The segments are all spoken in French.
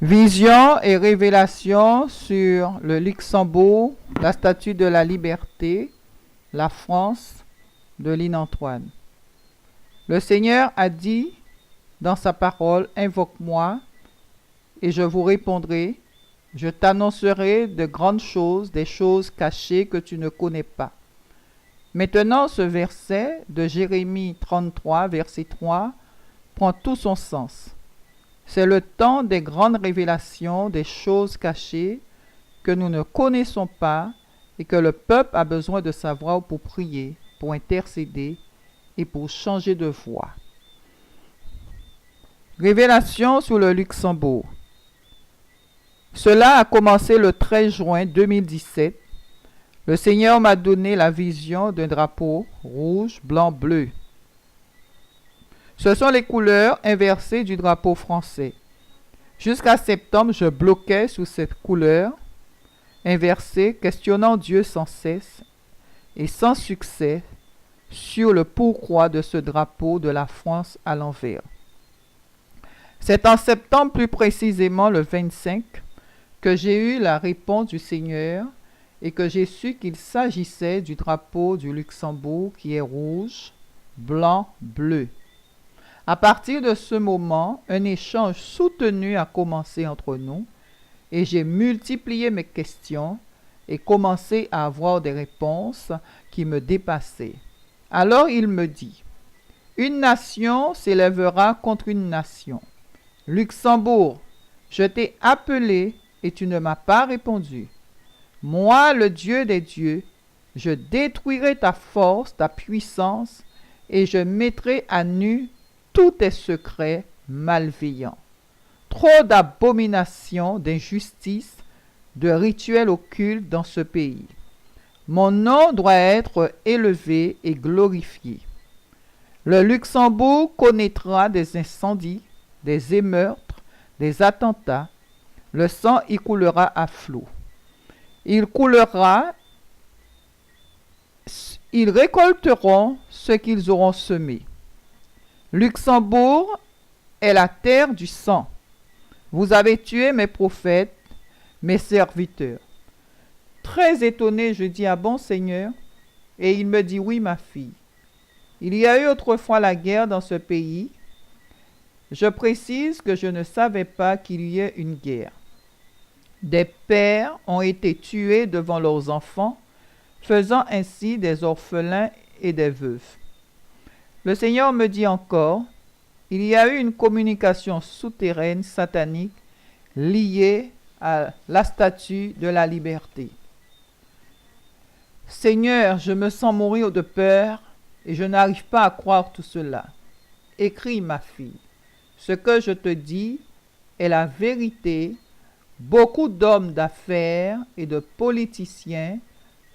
Vision et révélation sur le Luxembourg, la Statue de la Liberté, la France, de Lynn Antoine. Le Seigneur a dit dans sa parole, invoque-moi et je vous répondrai. Je t'annoncerai de grandes choses, des choses cachées que tu ne connais pas. Maintenant, ce verset de Jérémie 33, verset 3, prend tout son sens. C'est le temps des grandes révélations, des choses cachées que nous ne connaissons pas et que le peuple a besoin de savoir pour prier, pour intercéder et pour changer de voie. Révélation sur le Luxembourg. Cela a commencé le 13 juin 2017. Le Seigneur m'a donné la vision d'un drapeau rouge, blanc, bleu. Ce sont les couleurs inversées du drapeau français. Jusqu'à septembre, je bloquais sous cette couleur inversée, questionnant Dieu sans cesse et sans succès sur le pourquoi de ce drapeau de la France à l'envers. C'est en septembre, plus précisément le 25, que j'ai eu la réponse du Seigneur et que j'ai su qu'il s'agissait du drapeau du Luxembourg qui est rouge, blanc, bleu. À partir de ce moment, un échange soutenu a commencé entre nous et j'ai multiplié mes questions et commencé à avoir des réponses qui me dépassaient. Alors il me dit, une nation s'élèvera contre une nation. Luxembourg, je t'ai appelé et tu ne m'as pas répondu. Moi, le Dieu des dieux, je détruirai ta force, ta puissance et je mettrai à nu tous tes secrets malveillants. Trop d'abominations, d'injustices, de rituels occultes dans ce pays. Mon nom doit être élevé et glorifié. Le Luxembourg connaîtra des incendies, des émeutes, des attentats. Le sang y coulera à flot. Ils récolteront ce qu'ils auront semé. Luxembourg est la terre du sang. Vous avez tué mes prophètes, mes serviteurs. Très étonné, je dis, ah bon Seigneur? Et il me dit, oui ma fille. Il y a eu autrefois la guerre dans ce pays. Je précise que je ne savais pas qu'il y ait une guerre. Des pères ont été tués devant leurs enfants, faisant ainsi des orphelins et des veuves. Le Seigneur me dit encore, il y a eu une communication souterraine satanique liée à la statue de la liberté. Seigneur, je me sens mourir de peur et je n'arrive pas à croire tout cela. Écris, ma fille, ce que je te dis est la vérité. Beaucoup d'hommes d'affaires et de politiciens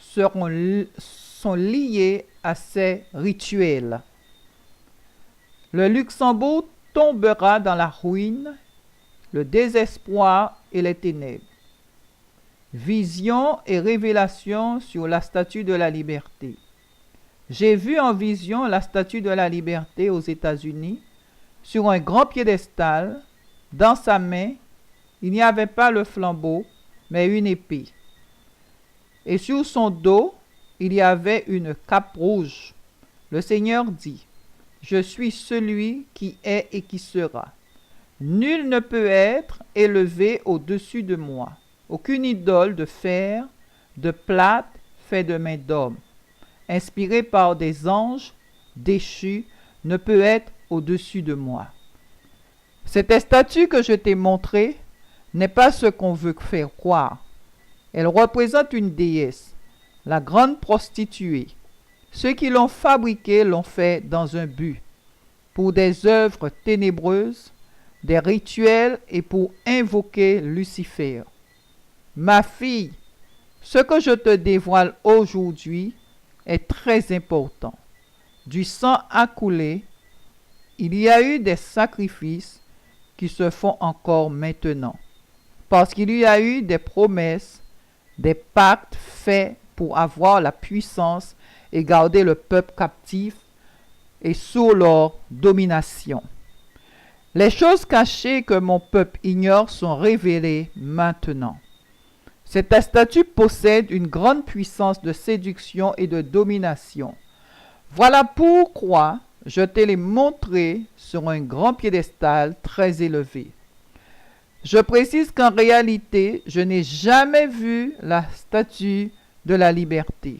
sont liés à ces rituels. Le Luxembourg tombera dans la ruine, le désespoir et les ténèbres. Vision et révélation sur la statue de la liberté. J'ai vu en vision la statue de la liberté aux États-Unis sur un grand piédestal. Dans sa main, il n'y avait pas le flambeau, mais une épée. Et sur son dos, il y avait une cape rouge. Le Seigneur dit, je suis celui qui est et qui sera. Nul ne peut être élevé au-dessus de moi. Aucune idole de fer, de plate, fait de main d'homme, inspirée par des anges déchus, ne peut être au-dessus de moi. Cette statue que je t'ai montrée n'est pas ce qu'on veut faire croire. Elle représente une déesse, la grande prostituée. Ceux qui l'ont fabriquée l'ont fait dans un but, pour des œuvres ténébreuses, des rituels et pour invoquer Lucifer. Ma fille, ce que je te dévoile aujourd'hui est très important. Du sang a coulé, il y a eu des sacrifices qui se font encore maintenant, parce qu'il y a eu des promesses, des pactes faits pour avoir la puissance et garder le peuple captif et sous leur domination. Les choses cachées que mon peuple ignore sont révélées maintenant. Cette statue possède une grande puissance de séduction et de domination. Voilà pourquoi je te l'ai montré sur un grand piédestal très élevé. Je précise qu'en réalité, je n'ai jamais vu la statue de la liberté.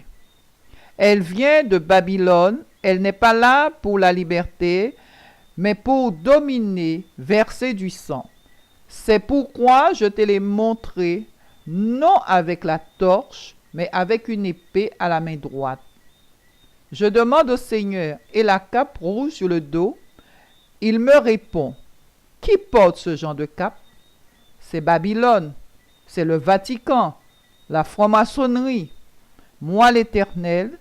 Elle vient de Babylone, elle n'est pas là pour la liberté, mais pour dominer, verser du sang. C'est pourquoi je te l'ai montré, non avec la torche, mais avec une épée à la main droite. Je demande au Seigneur, et la cape rouge sur le dos? Il me répond, qui porte ce genre de cape? C'est Babylone, c'est le Vatican, la franc-maçonnerie. Moi, l'Éternel,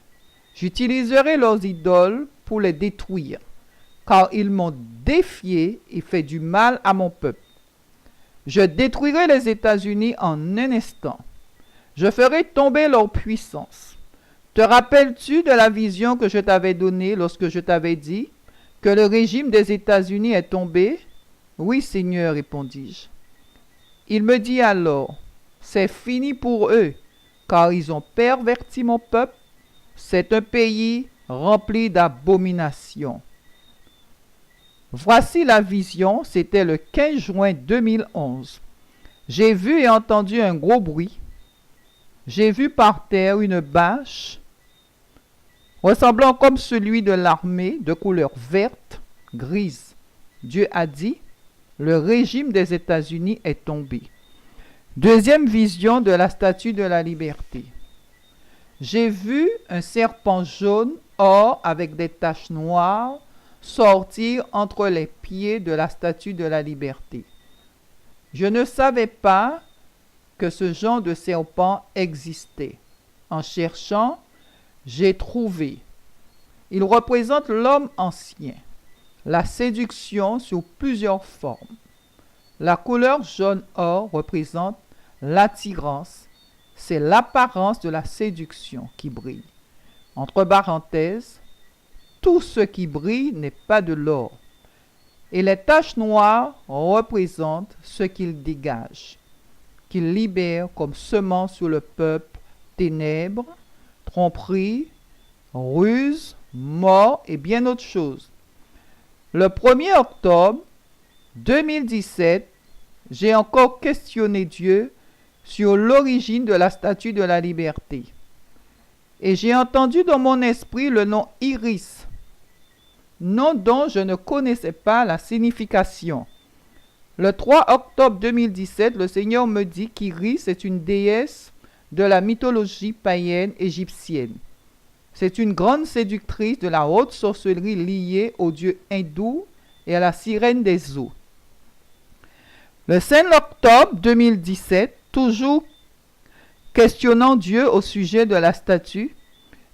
j'utiliserai leurs idoles pour les détruire, car ils m'ont défié et fait du mal à mon peuple. Je détruirai les États-Unis en un instant. Je ferai tomber leur puissance. Te rappelles-tu de la vision que je t'avais donnée lorsque je t'avais dit que le régime des États-Unis est tombé? Oui, Seigneur, répondis-je. Il me dit alors, c'est fini pour eux, car ils ont perverti mon peuple. C'est un pays rempli d'abominations. Voici la vision, c'était le 15 juin 2011. J'ai vu et entendu un gros bruit. J'ai vu par terre une bâche ressemblant comme celui de l'armée de couleur verte, grise. Dieu a dit, le régime des États-Unis est tombé. Deuxième vision de la statue de la liberté. J'ai vu un serpent jaune, or avec des taches noires, sortir entre les pieds de la statue de la liberté. Je ne savais pas que ce genre de serpent existait. En cherchant, j'ai trouvé. Il représente l'homme ancien, la séduction sous plusieurs formes. La couleur jaune or représente l'attirance, c'est l'apparence de la séduction qui brille. Entre parenthèses, tout ce qui brille n'est pas de l'or. Et les taches noires représentent ce qu'il dégage, qu'il libère comme semence sur le peuple, ténèbres, tromperie, ruse, mort et bien autre chose. Le 1er octobre 2017, j'ai encore questionné Dieu sur l'origine de la statue de la liberté. Et j'ai entendu dans mon esprit le nom Iris, nom dont je ne connaissais pas la signification. Le 3 octobre 2017, le Seigneur me dit qu'Iris est une déesse de la mythologie païenne égyptienne. C'est une grande séductrice de la haute sorcellerie liée au dieu hindou et à la sirène des eaux. Le 5 octobre 2017, toujours questionnant Dieu au sujet de la statue,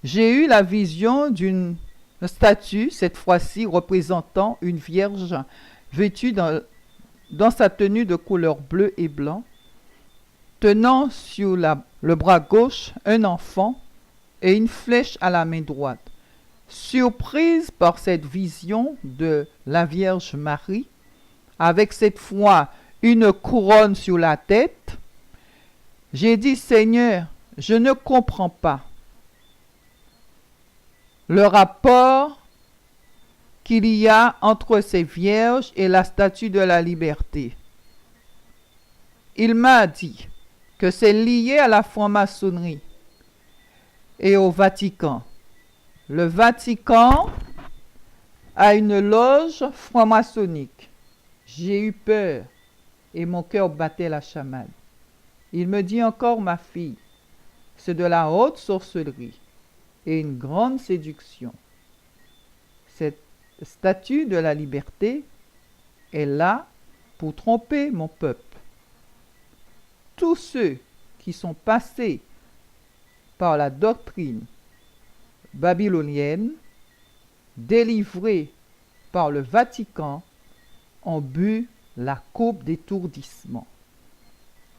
j'ai eu la vision d'une statue, cette fois-ci représentant une vierge vêtue dans sa tenue de couleur bleu et blanc, tenant sur le bras gauche un enfant et une flèche à la main droite. Surprise par cette vision de la Vierge Marie, avec cette fois une couronne sur la tête, j'ai dit, Seigneur, je ne comprends pas le rapport qu'il y a entre ces vierges et la statue de la liberté. Il m'a dit que c'est lié à la franc-maçonnerie et au Vatican. Le Vatican a une loge franc-maçonnique. J'ai eu peur et mon cœur battait la chamade. Il me dit encore, ma fille, c'est de la haute sorcellerie et une grande séduction. Cette statue de la liberté est là pour tromper mon peuple. Tous ceux qui sont passés par la doctrine babylonienne, délivrés par le Vatican, ont bu la coupe d'étourdissement.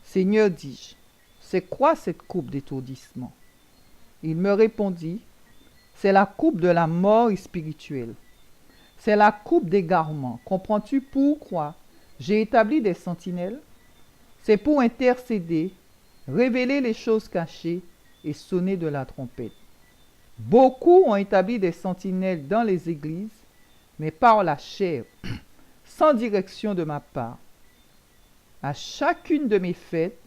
Seigneur, dis-je, c'est quoi cette coupe d'étourdissement? Il me répondit, c'est la coupe de la mort spirituelle. C'est la coupe d'égarement. Comprends-tu pourquoi j'ai établi des sentinelles? C'est pour intercéder, révéler les choses cachées et sonner de la trompette. Beaucoup ont établi des sentinelles dans les églises, mais par la chair, sans direction de ma part. À chacune de mes fêtes,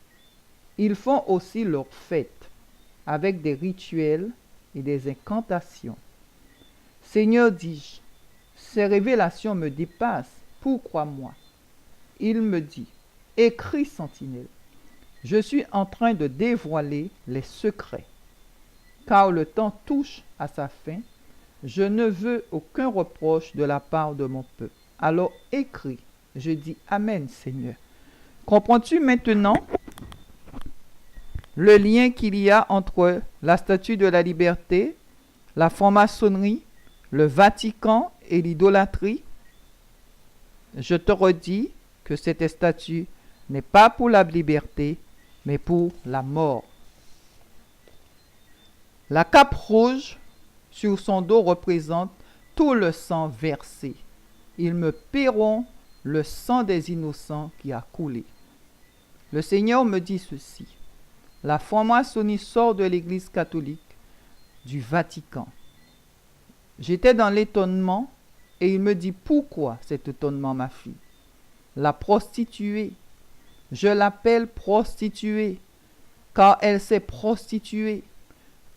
ils font aussi leurs fêtes, avec des rituels et des incantations. Seigneur, dis-je, ces révélations me dépassent. Pourquoi moi? Il me dit, écris, sentinelle, je suis en train de dévoiler les secrets, car le temps touche à sa fin. Je ne veux aucun reproche de la part de mon peuple. Alors écris. Je dis Amen, Seigneur. Comprends-tu maintenant le lien qu'il y a entre la Statue de la Liberté, la franc-maçonnerie, le Vatican et l'idolâtrie? Je te redis que cette statue n'est pas pour la liberté, mais pour la mort. La cape rouge sur son dos représente tout le sang versé. Ils me paieront le sang des innocents qui a coulé. Le Seigneur me dit ceci. La franc-maçonnerie sort de l'Église catholique du Vatican. J'étais dans l'étonnement et il me dit pourquoi cet étonnement, ma fille? La prostituée. Je l'appelle prostituée car elle s'est prostituée.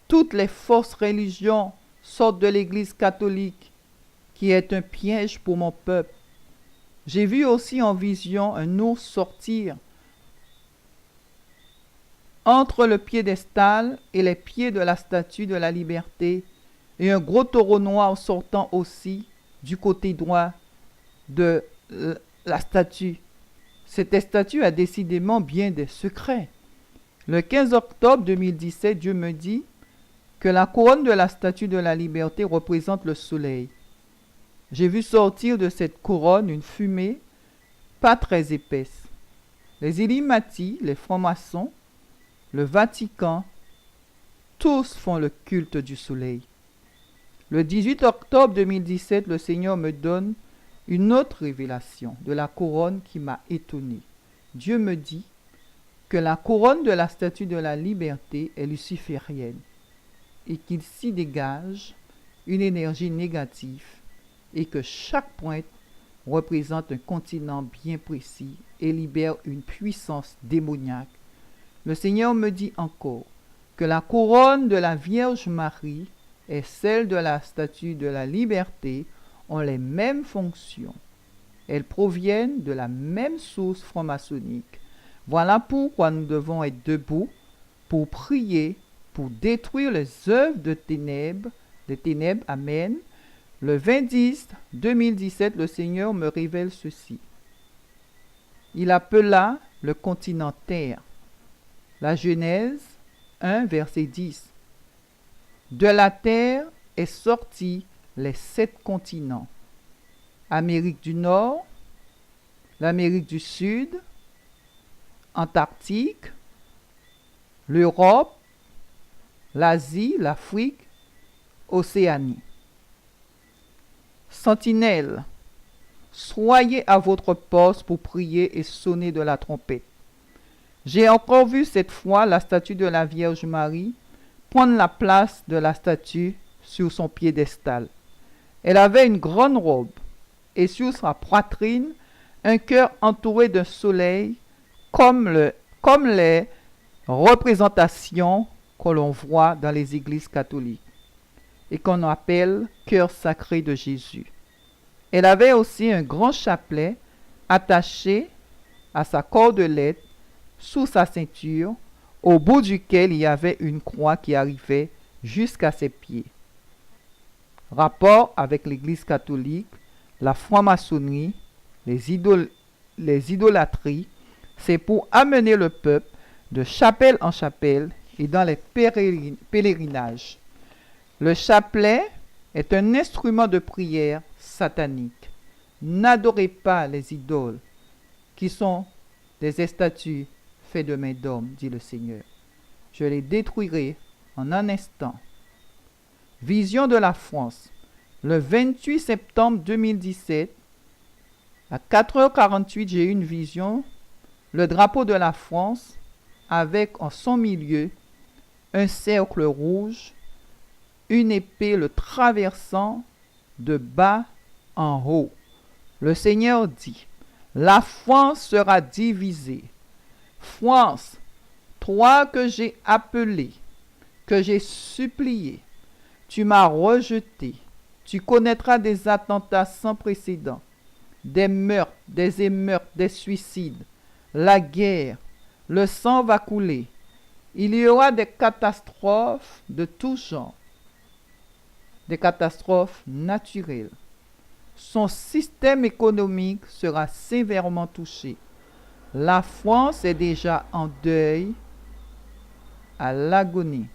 Toutes les fausses religions sortent de l'Église catholique qui est un piège pour mon peuple. J'ai vu aussi en vision un ours sortir entre le piédestal et les pieds de la statue de la liberté et un gros taureau noir sortant aussi du côté droit de la statue. Cette statue a décidément bien des secrets. Le 15 octobre 2017, Dieu me dit que la couronne de la statue de la liberté représente le soleil. J'ai vu sortir de cette couronne une fumée pas très épaisse. Les Illuminati, les francs-maçons, le Vatican, tous font le culte du soleil. Le 18 octobre 2017, le Seigneur me donne une autre révélation de la couronne qui m'a étonné. Dieu me dit que la couronne de la statue de la liberté est luciférienne et qu'il s'y dégage une énergie négative et que chaque pointe représente un continent bien précis et libère une puissance démoniaque. Le Seigneur me dit encore que la couronne de la Vierge Marie et celle de la statue de la liberté ont les mêmes fonctions. Elles proviennent de la même source franc-maçonnique. Voilà pourquoi nous devons être debout pour prier, pour détruire les œuvres de ténèbres, des ténèbres. Amen. Le 20-10-2017, le Seigneur me révèle ceci. Il appela le continent Terre. La Genèse 1, verset 10. De la terre est sorti les 7 continents. Amérique du Nord, l'Amérique du Sud, Antarctique, l'Europe, l'Asie, l'Afrique, Océanie. Sentinelles, soyez à votre poste pour prier et sonner de la trompette. J'ai encore vu cette fois la statue de la Vierge Marie prendre la place de la statue sur son piédestal. Elle avait une grande robe et sur sa poitrine un cœur entouré d'un soleil comme les représentations que l'on voit dans les églises catholiques et qu'on appelle cœur sacré de Jésus. Elle avait aussi un grand chapelet attaché à sa cordelette sous sa ceinture, au bout duquel il y avait une croix qui arrivait jusqu'à ses pieds. Rapport avec l'Église catholique, la franc-maçonnerie, les idolâtries, c'est pour amener le peuple de chapelle en chapelle et dans les pèlerinages. Le chapelet est un instrument de prière satanique. N'adorez pas les idoles qui sont des statues faites de main d'homme, dit le Seigneur. Je les détruirai en un instant. Vision de la France. Le 28 septembre 2017, à 4h48, j'ai eu une vision, le drapeau de la France, avec en son milieu un cercle rouge, une épée le traversant de bas en haut. Le Seigneur dit, la France sera divisée. France, toi que j'ai appelé, que j'ai supplié, tu m'as rejeté. Tu connaîtras des attentats sans précédent, des meurtres, des émeutes, des suicides, la guerre, le sang va couler. Il y aura des catastrophes de tout genre, des catastrophes naturelles. Son système économique sera sévèrement touché. La France est déjà en deuil, à l'agonie.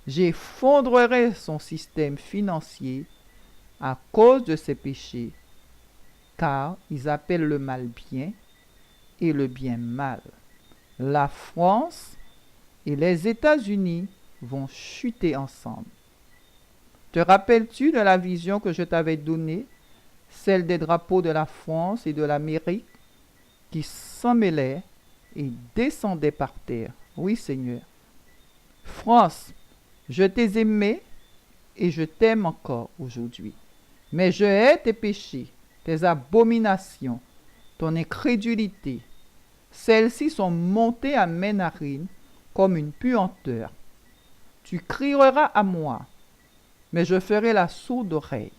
J'effondrerai son système financier à cause de ses péchés, car ils appellent le mal bien et le bien mal. La France et les États-Unis vont chuter ensemble. Te rappelles-tu de la vision que je t'avais donnée, celle des drapeaux de la France et de l'Amérique qui s'emmêlaient et descendaient par terre? Oui, Seigneur. France, je t'ai aimé et je t'aime encore aujourd'hui. Mais je hais tes péchés, tes abominations, ton incrédulité. Celles-ci sont montées à mes narines comme une puanteur. Tu crieras à moi, mais je ferai la sourde oreille,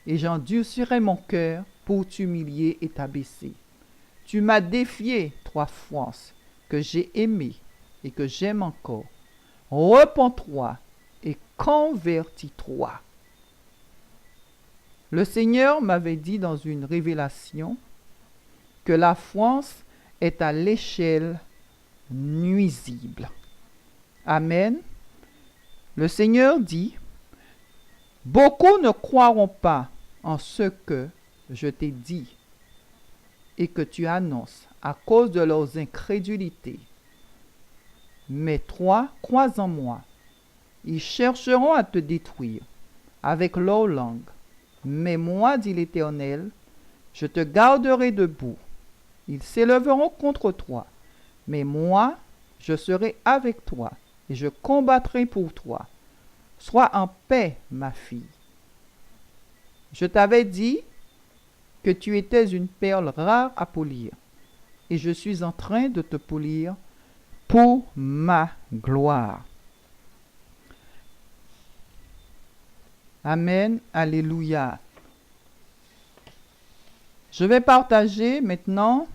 et j'endurcirai mon cœur pour t'humilier et t'abaisser. Tu m'as défié, toi France, que j'ai aimé et que j'aime encore. Repens-toi et convertis-toi. Le Seigneur m'avait dit dans une révélation que la France est à l'échelle nuisible. Amen. Le Seigneur dit, beaucoup ne croiront pas en ce que je t'ai dit et que tu annonces à cause de leurs incrédulités. Mais toi, crois en moi. Ils chercheront à te détruire avec leur langue. Mais moi, dit l'Éternel, je te garderai debout. Ils s'élèveront contre toi. Mais moi, je serai avec toi et je combattrai pour toi. Sois en paix, ma fille. Je t'avais dit que tu étais une perle rare à polir, et je suis en train de te polir pour ma gloire. Amen, alléluia. Je vais partager maintenant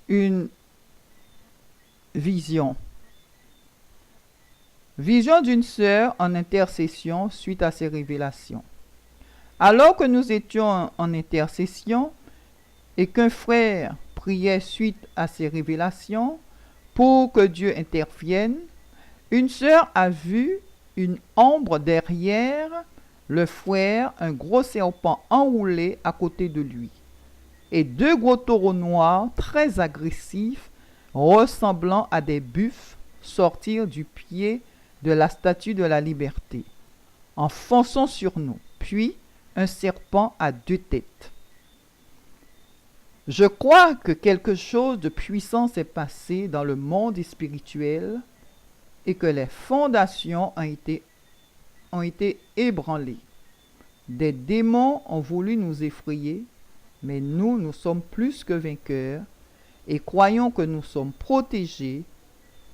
une vision. Vision d'une sœur en intercession suite à ses révélations. Alors que nous étions en intercession et qu'un frère priait suite à ses révélations pour que Dieu intervienne, une sœur a vu une ombre derrière le frère, un gros serpent enroulé à côté de lui, et deux gros taureaux noirs très agressifs, ressemblant à des buffles, sortir du pied de la statue de la liberté, en fonçant sur nous, puis un serpent à deux têtes. Je crois que quelque chose de puissant s'est passé dans le monde spirituel et que les fondations ont été ébranlées. Des démons ont voulu nous effrayer, mais nous sommes plus que vainqueurs et croyons que nous sommes protégés,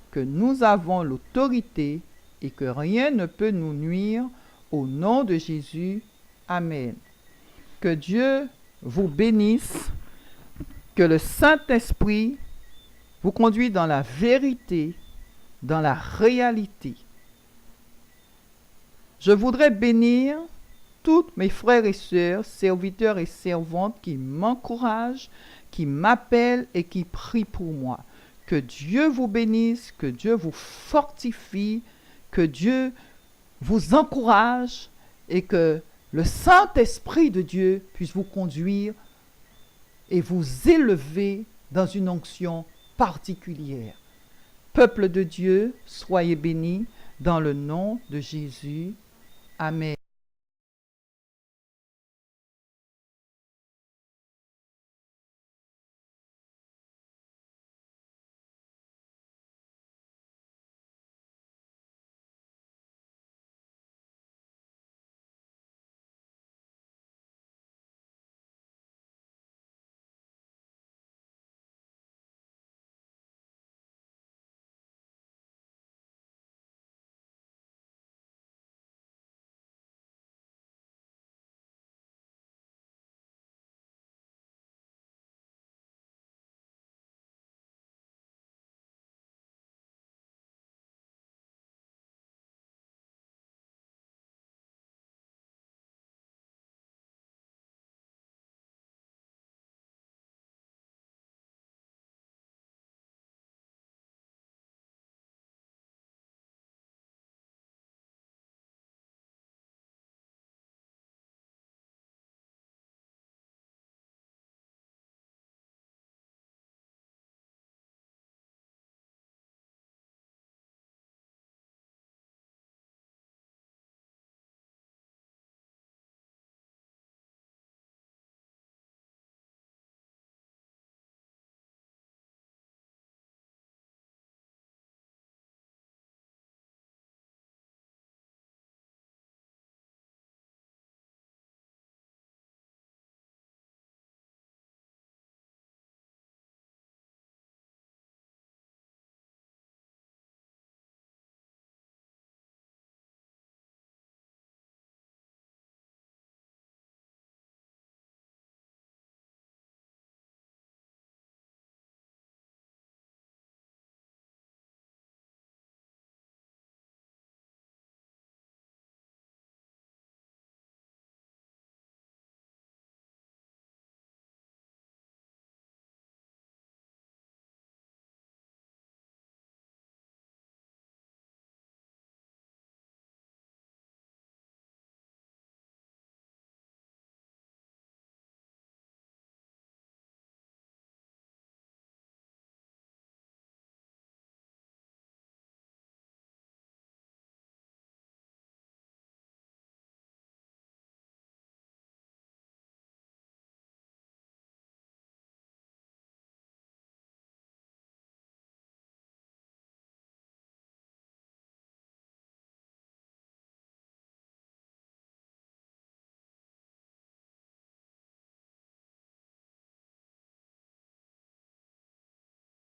que nous avons l'autorité et que rien ne peut nous nuire au nom de Jésus. Amen. Que Dieu vous bénisse, que le Saint-Esprit vous conduise dans la vérité, dans la réalité. Je voudrais bénir tous mes frères et sœurs, serviteurs et servantes qui m'encouragent, qui m'appellent et qui prient pour moi. Que Dieu vous bénisse, que Dieu vous fortifie, que Dieu vous encourage et que le Saint-Esprit de Dieu puisse vous conduire et vous élever dans une onction particulière. Peuple de Dieu, soyez bénis dans le nom de Jésus. Amen.